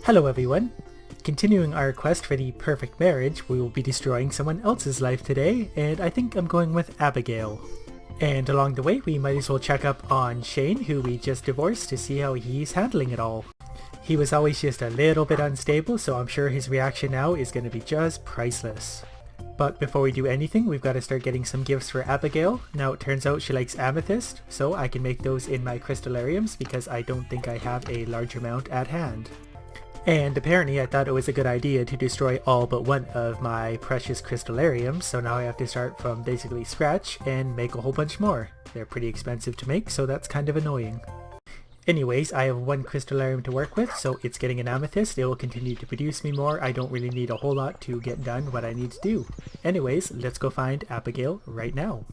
Hello everyone! Continuing our quest for the perfect marriage, we will be destroying someone else's life today, and I think I'm going with Abigail. And along the way, we might as well check up on Shane, who we just divorced, to see how he's handling it all. He was always just a little bit unstable, so I'm sure his reaction now is going to be just priceless. But before we do anything, we've got to start getting some gifts for Abigail. Now it turns out she likes amethyst, so I can make those in my crystallariums because I don't think I have a large amount at hand. And apparently I thought it was a good idea to destroy all but one of my precious crystallariums, so now I have to start from basically scratch and make a whole bunch more. They're pretty expensive to make, so that's kind of annoying. Anyways, I have one crystallarium to work with, so it's getting an amethyst. It will continue to produce me more. I don't really need a whole lot to get done what I need to do. Anyways, let's go find Abigail right now.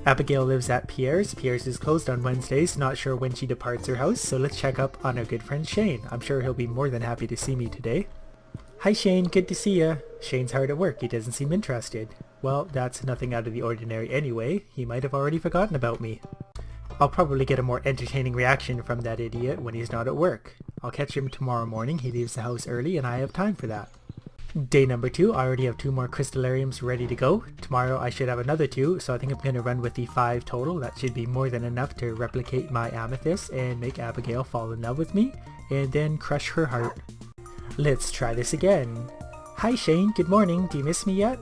Abigail lives at Pierre's. Pierre's is closed on Wednesdays, not sure when she departs her house, so let's check up on our good friend Shane. I'm sure he'll be more than happy to see me today. Hi Shane, good to see ya. Shane's hard at work, he doesn't seem interested. Well, that's nothing out of the ordinary anyway. He might have already forgotten about me. I'll probably get a more entertaining reaction from that idiot when he's not at work. I'll catch him tomorrow morning. He leaves the house early and I have time for that. Day number 2, I already have 2 more crystallariums ready to go. Tomorrow I should have another 2, so I think I'm going to run with the 5 total. That should be more than enough to replicate my amethyst and make Abigail fall in love with me, and then crush her heart. Let's try this again. Hi Shane, good morning. Do you miss me yet?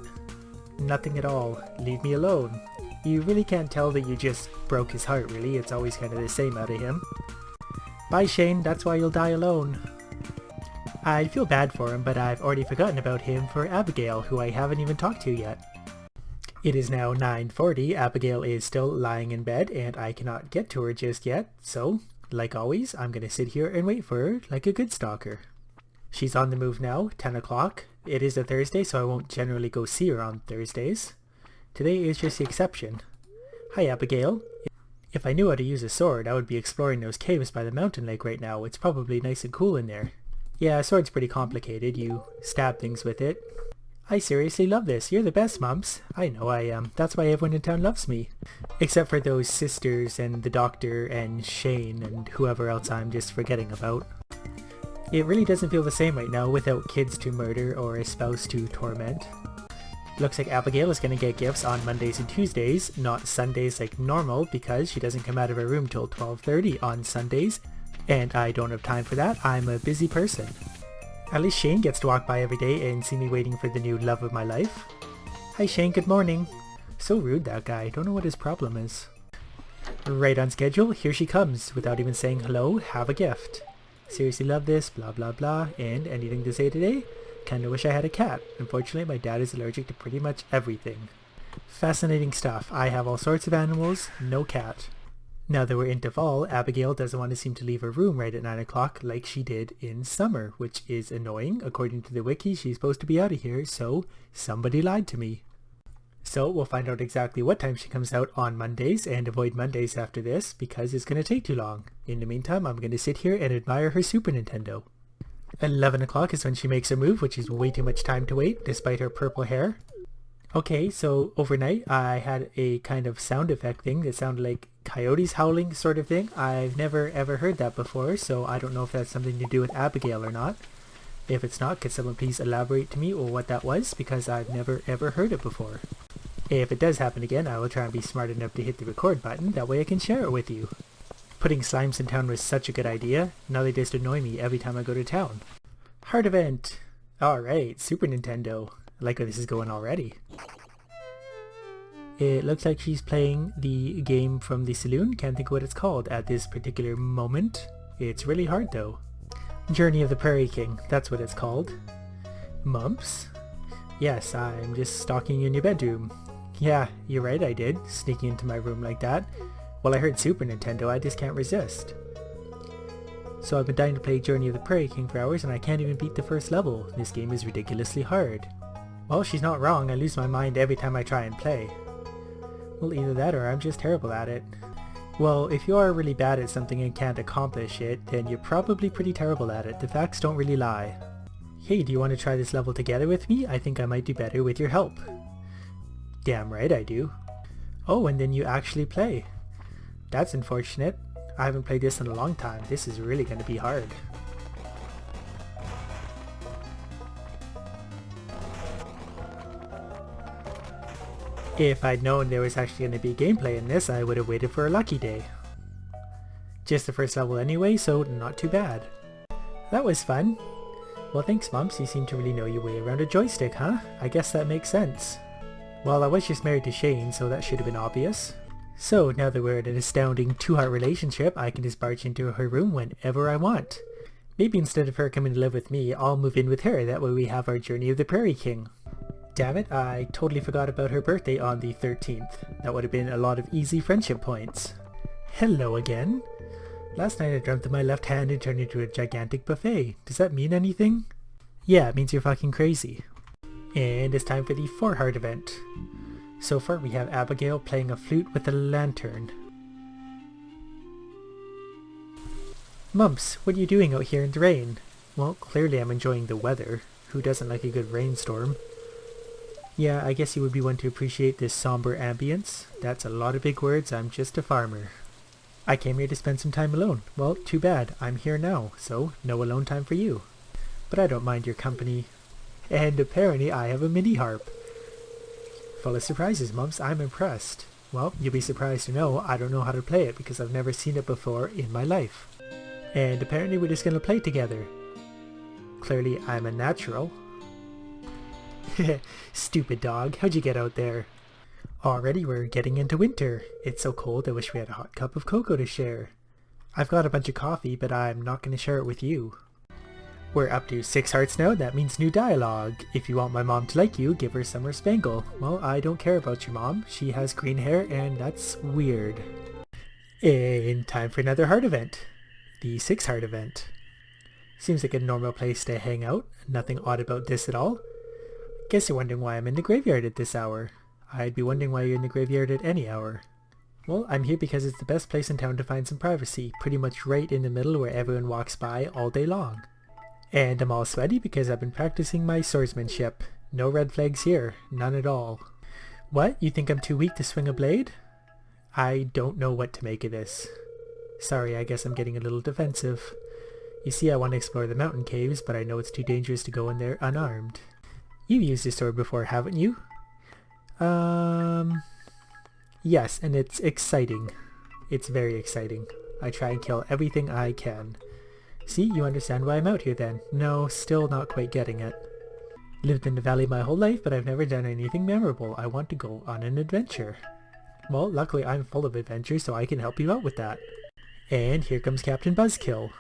Nothing at all. Leave me alone. You really can't tell that you just broke his heart, really. It's always kind of the same out of him. Bye Shane, that's why you'll die alone. I feel bad for him, but I've already forgotten about him for Abigail, who I haven't even talked to yet. It is now 9:40, Abigail is still lying in bed, and I cannot get to her just yet, so, like always, I'm gonna sit here and wait for her like a good stalker. She's on the move now, 10 o'clock. It is a Thursday, so I won't generally go see her on Thursdays. Today is just the exception. Hi Abigail. If I knew how to use a sword, I would be exploring those caves by the mountain lake right now. It's probably nice and cool in there. Yeah, a sword's pretty complicated. You stab things with it. I seriously love this. You're the best, Mumps. I know I am. That's why everyone in town loves me. Except for those sisters and the doctor and Shane and whoever else I'm just forgetting about. It really doesn't feel the same right now without kids to murder or a spouse to torment. Looks like Abigail is going to get gifts on Mondays and Tuesdays, not Sundays like normal because she doesn't come out of her room till 12:30 on Sundays. And I don't have time for that. I'm a busy person. At least Shane gets to walk by every day and see me waiting for the new love of my life. Hi Shane, good morning. So rude, that guy. Don't know what his problem is. Right on schedule, here she comes. Without even saying hello, have a gift. Seriously love this, blah blah blah. And anything to say today? Kinda wish I had a cat. Unfortunately, my dad is allergic to pretty much everything. Fascinating stuff. I have all sorts of animals, no cat. Now that we're into fall, Abigail doesn't want to seem to leave her room right at 9 o'clock like she did in summer, which is annoying. According to the wiki, she's supposed to be out of here, so somebody lied to me. So we'll find out exactly what time she comes out on Mondays and avoid Mondays after this because it's going to take too long. In the meantime, I'm going to sit here and admire her Super Nintendo. 11 o'clock is when she makes her move, which is way too much time to wait despite her purple hair. Okay, so overnight I had a kind of sound effect thing that sounded like coyotes howling sort of thing. I've never ever heard that before, so I don't know if that's something to do with Abigail or not. If it's not, could someone please elaborate to me or what that was, because I've never ever heard it before. If it does happen again, I will try and be smart enough to hit the record button, that way I can share it with you. Putting slimes in town was such a good idea, now they just annoy me every time I go to town. Heart event! Alright, Super Nintendo. I like where this is going already. It looks like she's playing the game from the saloon. Can't think of what it's called at this particular moment. It's really hard though. Journey of the Prairie King, that's what it's called. Mumps? Yes, I'm just stalking you in your bedroom. Yeah, you're right, I did. Sneaking into my room like that. Well, I heard Super Nintendo, I just can't resist. So I've been dying to play Journey of the Prairie King for hours and I can't even beat the first level. This game is ridiculously hard. Well, she's not wrong. I lose my mind every time I try and play. Well, either that or I'm just terrible at it. Well, if you are really bad at something and can't accomplish it, then you're probably pretty terrible at it. The facts don't really lie. Hey, do you want to try this level together with me? I think I might do better with your help. Damn right I do. Oh, and then you actually play. That's unfortunate. I haven't played this in a long time. This is really going to be hard. If I'd known there was actually going to be gameplay in this, I would have waited for a lucky day. Just the first level anyway, so not too bad. That was fun. Well, thanks, Mumps. You seem to really know your way around a joystick, huh? I guess that makes sense. Well, I was just married to Shane, so that should have been obvious. So, now that we're in an astounding two-heart relationship, I can just barge into her room whenever I want. Maybe instead of her coming to live with me, I'll move in with her. That way we have our Journey of the Prairie King. Damn it, I totally forgot about her birthday on the 13th. That would have been a lot of easy friendship points. Hello again. Last night I dreamt that my left hand had turned into a gigantic buffet. Does that mean anything? Yeah, it means you're fucking crazy. And it's time for the 4-heart event. So far we have Abigail playing a flute with a lantern. Mumps, what are you doing out here in the rain? Well, clearly I'm enjoying the weather. Who doesn't like a good rainstorm? Yeah, I guess you would be one to appreciate this somber ambience. That's a lot of big words, I'm just a farmer. I came here to spend some time alone. Well, too bad, I'm here now, so no alone time for you. But I don't mind your company. And apparently I have a mini harp. Full of surprises, Mumps, I'm impressed. Well, you'll be surprised to know I don't know how to play it because I've never seen it before in my life. And apparently we're just gonna play together. Clearly I'm a natural. Stupid dog, how'd you get out there? Already we're getting into winter. It's so cold I wish we had a hot cup of cocoa to share. I've got a bunch of coffee, but I'm not gonna share it with you. We're up to 6 hearts now, that means new dialogue. If you want my mom to like you, give her summer spangle. Well, I don't care about your mom. She has green hair and that's weird. And time for another heart event. The 6-heart event. Seems like a normal place to hang out. Nothing odd about this at all. Guess you're wondering why I'm in the graveyard at this hour. I'd be wondering why you're in the graveyard at any hour. Well, I'm here because it's the best place in town to find some privacy, pretty much right in the middle where everyone walks by all day long. And I'm all sweaty because I've been practicing my swordsmanship. No red flags here, none at all. What, you think I'm too weak to swing a blade? I don't know what to make of this. Sorry, I guess I'm getting a little defensive. You see, I want to explore the mountain caves, but I know it's too dangerous to go in there unarmed. You've used a sword before, haven't you? Yes, and it's exciting. It's very exciting. I try and kill everything I can. See, you understand why I'm out here then. No, still not quite getting it. Lived in the valley my whole life, but I've never done anything memorable. I want to go on an adventure. Well, luckily I'm full of adventure, so I can help you out with that. And here comes Captain Buzzkill.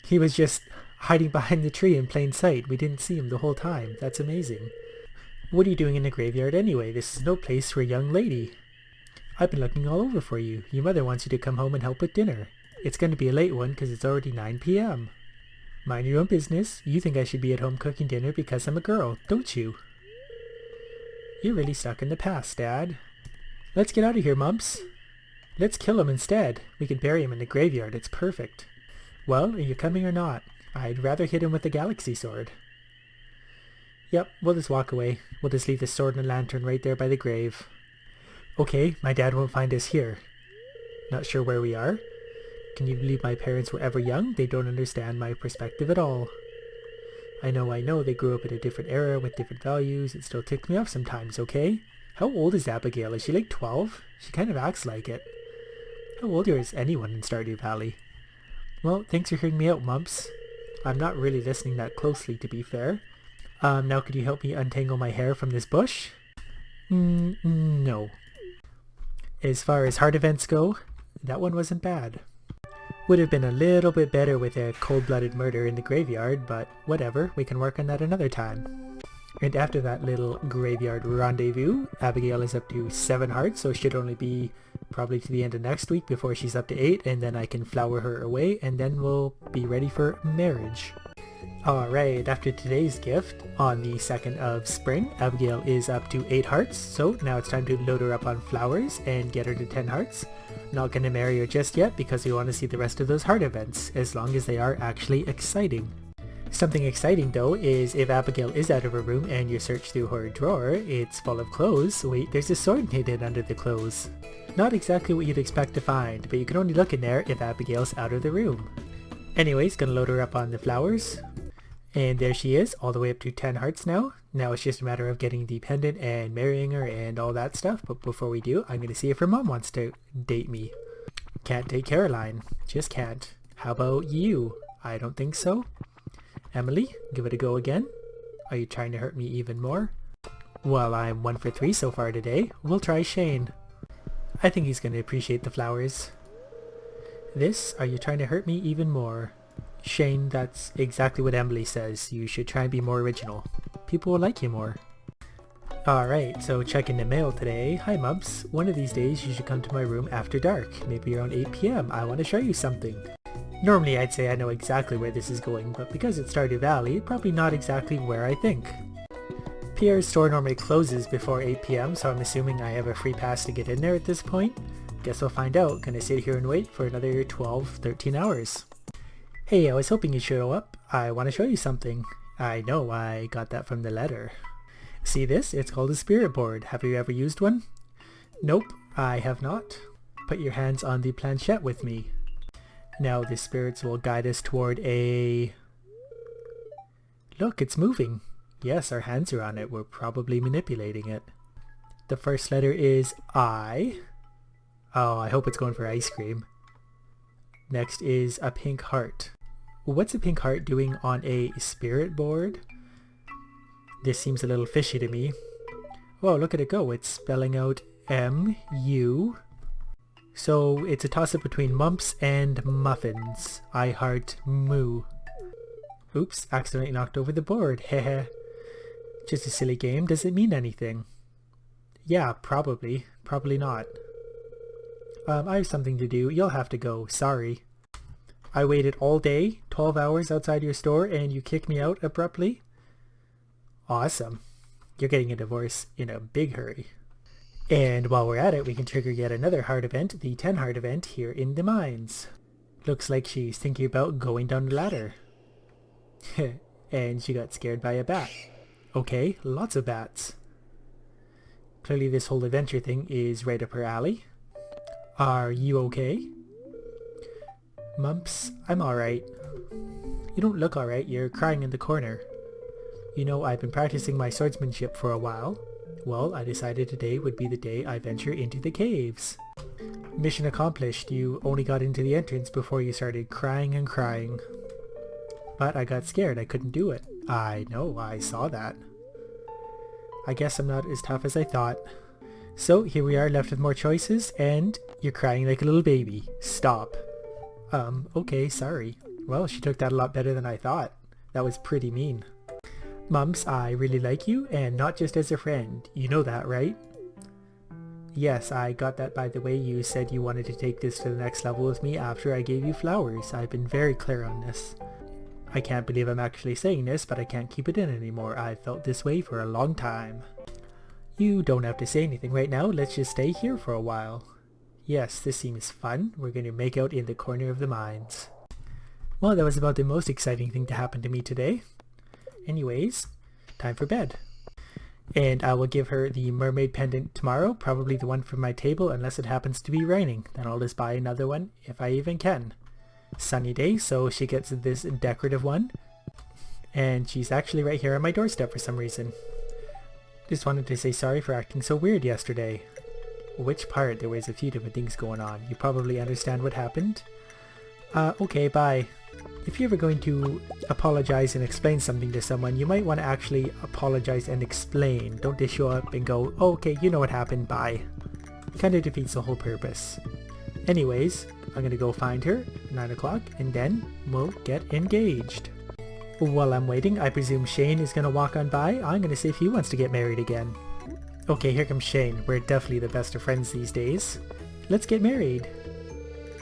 He was just hiding behind the tree in plain sight. We didn't see him the whole time. That's amazing. What are you doing in the graveyard anyway? This is no place for a young lady. I've been looking all over for you. Your mother wants you to come home and help with dinner. It's going to be a late one because it's already 9 p.m. Mind your own business. You think I should be at home cooking dinner because I'm a girl, don't you? You're really stuck in the past, Dad. Let's get out of here, Mumps. Let's kill him instead. We can bury him in the graveyard. It's perfect. Well, are you coming or not? I'd rather hit him with a galaxy sword. Yep, we'll just walk away. We'll just leave the sword and the lantern right there by the grave. Okay, my dad won't find us here. Not sure where we are? Can you believe my parents were ever young? They don't understand my perspective at all. I know, they grew up in a different era with different values. It still ticks me off sometimes, okay? How old is Abigail? Is she like 12? She kind of acts like it. How old is anyone in Stardew Valley? Well, thanks for hearing me out, Mumps. I'm not really listening that closely, to be fair. Now could you help me untangle my hair from this bush? No. As far as heart events go, that one wasn't bad. Would have been a little bit better with a cold-blooded murder in the graveyard, but whatever, we can work on that another time. And after that little graveyard rendezvous, Abigail is up to 7 hearts, so it should only be probably to the end of next week before she's up to 8, and then I can flower her away, and then we'll be ready for marriage. Alright, after today's gift, on the 2nd of spring, Abigail is up to 8 hearts, so now it's time to load her up on flowers and get her to 10 hearts. Not gonna marry her just yet because we want to see the rest of those heart events, as long as they are actually exciting. Something exciting though is if Abigail is out of her room and you search through her drawer, it's full of clothes. Wait, there's a sword hidden under the clothes. Not exactly what you'd expect to find, but you can only look in there if Abigail's out of the room. Anyways, gonna load her up on the flowers. And there she is, all the way up to 10 hearts now. Now it's just a matter of getting the pendant and marrying her and all that stuff. But before we do, I'm going to see if her mom wants to date me. Can't date Caroline. Just can't. How about you? I don't think so. Emily, give it a go again. Are you trying to hurt me even more? Well, I'm 1 for 3 so far today. We'll try Shane. I think he's going to appreciate the flowers. This, are you trying to hurt me even more? Shane, that's exactly what Emily says. You should try and be more original. People will like you more. Alright, so checking the mail today. Hi Mubs. One of these days you should come to my room after dark. Maybe around 8 PM. I want to show you something. Normally I'd say I know exactly where this is going, but because it's Stardew Valley, probably not exactly where I think. Pierre's store normally closes before 8 PM, so I'm assuming I have a free pass to get in there at this point. Guess we'll find out. Gonna sit here and wait for another 12-13 hours. Hey, I was hoping you'd show up. I want to show you something. I know, I got that from the letter. See this? It's called a spirit board. Have you ever used one? Nope, I have not. Put your hands on the planchette with me. Now the spirits will guide us toward a... Look, it's moving. Yes, our hands are on it. We're probably manipulating it. The first letter is I. Oh, I hope it's going for ice cream. Next is a pink heart. What's a pink heart doing on a spirit board? This seems a little fishy to me. Whoa, look at it go. It's spelling out M-U. So it's a toss-up between mumps and muffins. I heart moo. Oops, accidentally knocked over the board. Heh. Just a silly game. Does it mean anything? Yeah, probably. Probably not. I have something to do. You'll have to go. Sorry. I waited all day, 12 hours outside your store, and you kicked me out abruptly? Awesome. You're getting a divorce in a big hurry. And while we're at it, we can trigger yet another heart event, the 10 heart event here in the mines. Looks like she's thinking about going down the ladder. And she got scared by a bat. Okay, lots of bats. Clearly this whole adventure thing is right up her alley. Are you okay? Mumps, I'm alright. You don't look alright, you're crying in the corner. You know, I've been practicing my swordsmanship for a while. Well, I decided today would be the day I venture into the caves. Mission accomplished, you only got into the entrance before you started crying and crying. But I got scared, I couldn't do it. I know, I saw that. I guess I'm not as tough as I thought. So here we are left with more choices, and you're crying like a little baby. Stop. Okay, sorry. Well, she took that a lot better than I thought. That was pretty mean. Mumps, I really like you, and not just as a friend. You know that, right? Yes, I got that by the way you said you wanted to take this to the next level with me after I gave you flowers. I've been very clear on this. I can't believe I'm actually saying this, but I can't keep it in anymore. I've felt this way for a long time. You don't have to say anything right now. Let's just stay here for a while. Yes, this seems fun. We're going to make out in the corner of the mines. Well, that was about the most exciting thing to happen to me today. Anyways, time for bed. And I will give her the mermaid pendant tomorrow, probably the one from my table unless it happens to be raining. Then I'll just buy another one if I even can. Sunny day, so she gets this decorative one. And she's actually right here on my doorstep for some reason. Just wanted to say sorry for acting so weird yesterday. Which part? There was a few different things going on. You probably understand what happened? Okay, bye. If you're ever going to apologize and explain something to someone, you might want to actually apologize and explain. Don't just show up and go, oh, okay, you know what happened, bye. Kind of defeats the whole purpose. Anyways, I'm gonna go find her at 9 o'clock and then we'll get engaged. While I'm waiting, I presume Shane is gonna walk on by. I'm gonna see if he wants to get married again. Okay, here comes Shane. We're definitely the best of friends these days. Let's get married.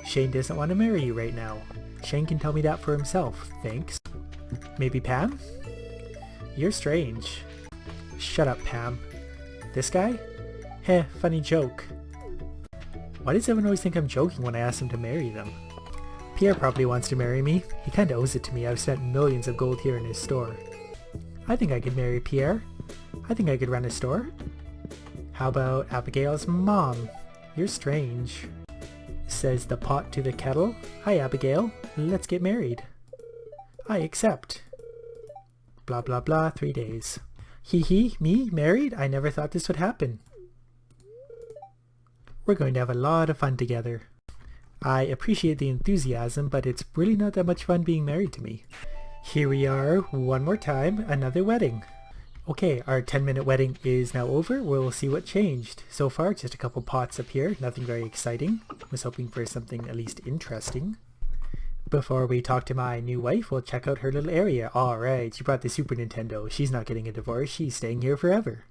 Shane doesn't want to marry you right now. Shane can tell me that for himself, thanks. Maybe Pam? You're strange. Shut up, Pam. This guy? Heh, funny joke. Why does everyone always think I'm joking when I ask him to marry them? Pierre probably wants to marry me. He kinda owes it to me. I've spent millions of gold here in his store. I think I could marry Pierre. I think I could run a store. How about Abigail's mom? You're strange. Says the pot to the kettle. Hi Abigail, let's get married. I accept. Blah blah blah, 3 days. Hee hee, me, married? I never thought this would happen. We're going to have a lot of fun together. I appreciate the enthusiasm, but it's really not that much fun being married to me. Here we are, one more time, another wedding. Okay, our 10-minute wedding is now over. We'll see what changed. So far, just a couple pots up here, nothing very exciting. Was hoping for something at least interesting. Before we talk to my new wife, we'll check out her little area. Alright, she brought the Super Nintendo. She's not getting a divorce, she's staying here forever.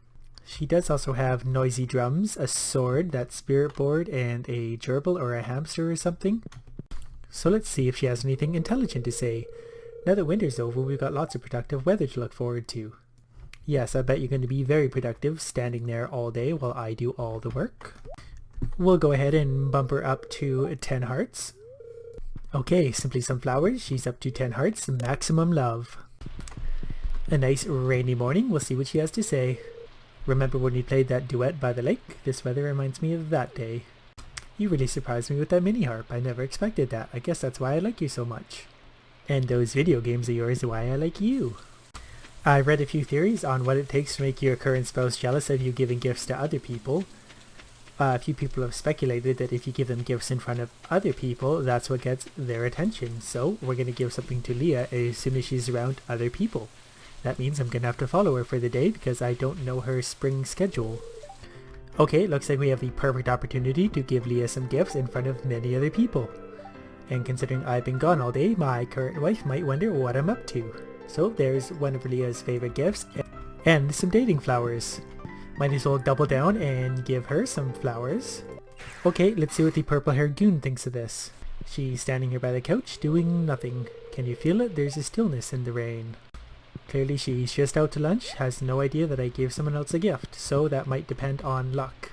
She does also have noisy drums, a sword, that spirit board, and a gerbil or a hamster or something. So let's see if she has anything intelligent to say. Now that winter's over, we've got lots of productive weather to look forward to. Yes, I bet you're going to be very productive, standing there all day while I do all the work. We'll go ahead and bump her up to 10 hearts. Okay, Simply Sunflowers, she's up to 10 hearts, maximum love. A nice rainy morning, we'll see what she has to say. Remember when we played that duet by the lake? This weather reminds me of that day. You really surprised me with that mini harp, I never expected that. I guess that's why I like you so much. And those video games of yours are why I like you. I've read a few theories on what it takes to make your current spouse jealous of you giving gifts to other people. A few people have speculated that if you give them gifts in front of other people, that's what gets their attention. So we're going to give something to Leah as soon as she's around other people. That means I'm going to have to follow her for the day because I don't know her spring schedule. Okay, looks like we have the perfect opportunity to give Leah some gifts in front of many other people. And considering I've been gone all day, my current wife might wonder what I'm up to. So there's one of Leah's favorite gifts and some dating flowers. Might as well double down and give her some flowers. Okay, let's see what the purple-haired goon thinks of this. She's standing here by the couch doing nothing. Can you feel it? There's a stillness in the rain. Clearly she's just out to lunch, has no idea that I gave someone else a gift, so that might depend on luck.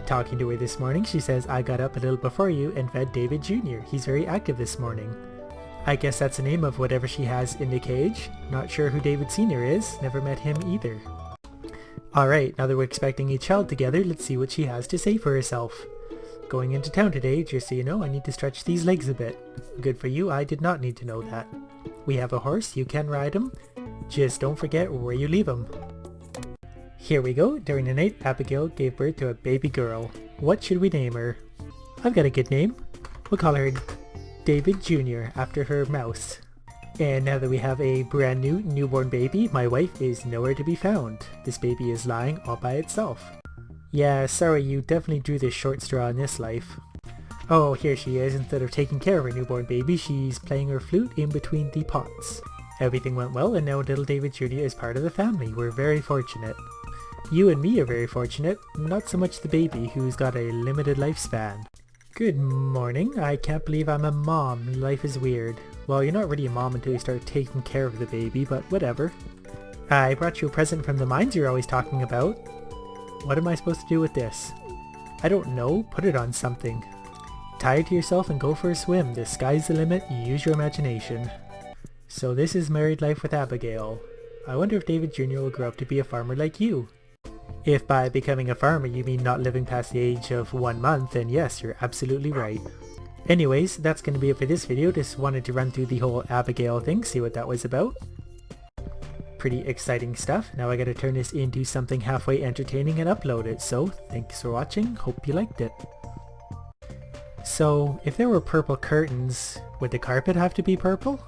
Talking to her this morning, she says, I got up a little before you and fed David Jr. He's very active this morning. I guess that's the name of whatever she has in the cage. Not sure who David Sr. is, never met him either. Alright, now that we're expecting a child together, let's see what she has to say for herself. Going into town today, just so you know, I need to stretch these legs a bit. Good for you, I did not need to know that. We have a horse, you can ride him. Just don't forget where you leave him. Here we go, during the night, Abigail gave birth to a baby girl. What should we name her? I've got a good name. We'll call her David Jr. after her mouse. And now that we have a brand new newborn baby, my wife is nowhere to be found. This baby is lying all by itself. Yeah, sorry, you definitely drew the short straw in this life. Oh, here she is. Instead of taking care of her newborn baby, she's playing her flute in between the pots. Everything went well and now little David Jr. is part of the family. We're very fortunate. You and me are very fortunate, not so much the baby who's got a limited lifespan. Good morning. I can't believe I'm a mom. Life is weird. Well, you're not really a mom until you start taking care of the baby, but whatever. I brought you a present from the mines you're always talking about. What am I supposed to do with this? I don't know. Put it on something. Tie it to yourself and go for a swim. The sky's the limit. Use your imagination. So this is married life with Abigail. I wonder if David Jr. will grow up to be a farmer like you. If by becoming a farmer you mean not living past the age of 1 month, then yes, you're absolutely right. Anyways, that's going to be it for this video. Just wanted to run through the whole Abigail thing, see what that was about. Pretty exciting stuff. Now I gotta turn this into something halfway entertaining and upload it. So, thanks for watching. Hope you liked it. So, if there were purple curtains, would the carpet have to be purple?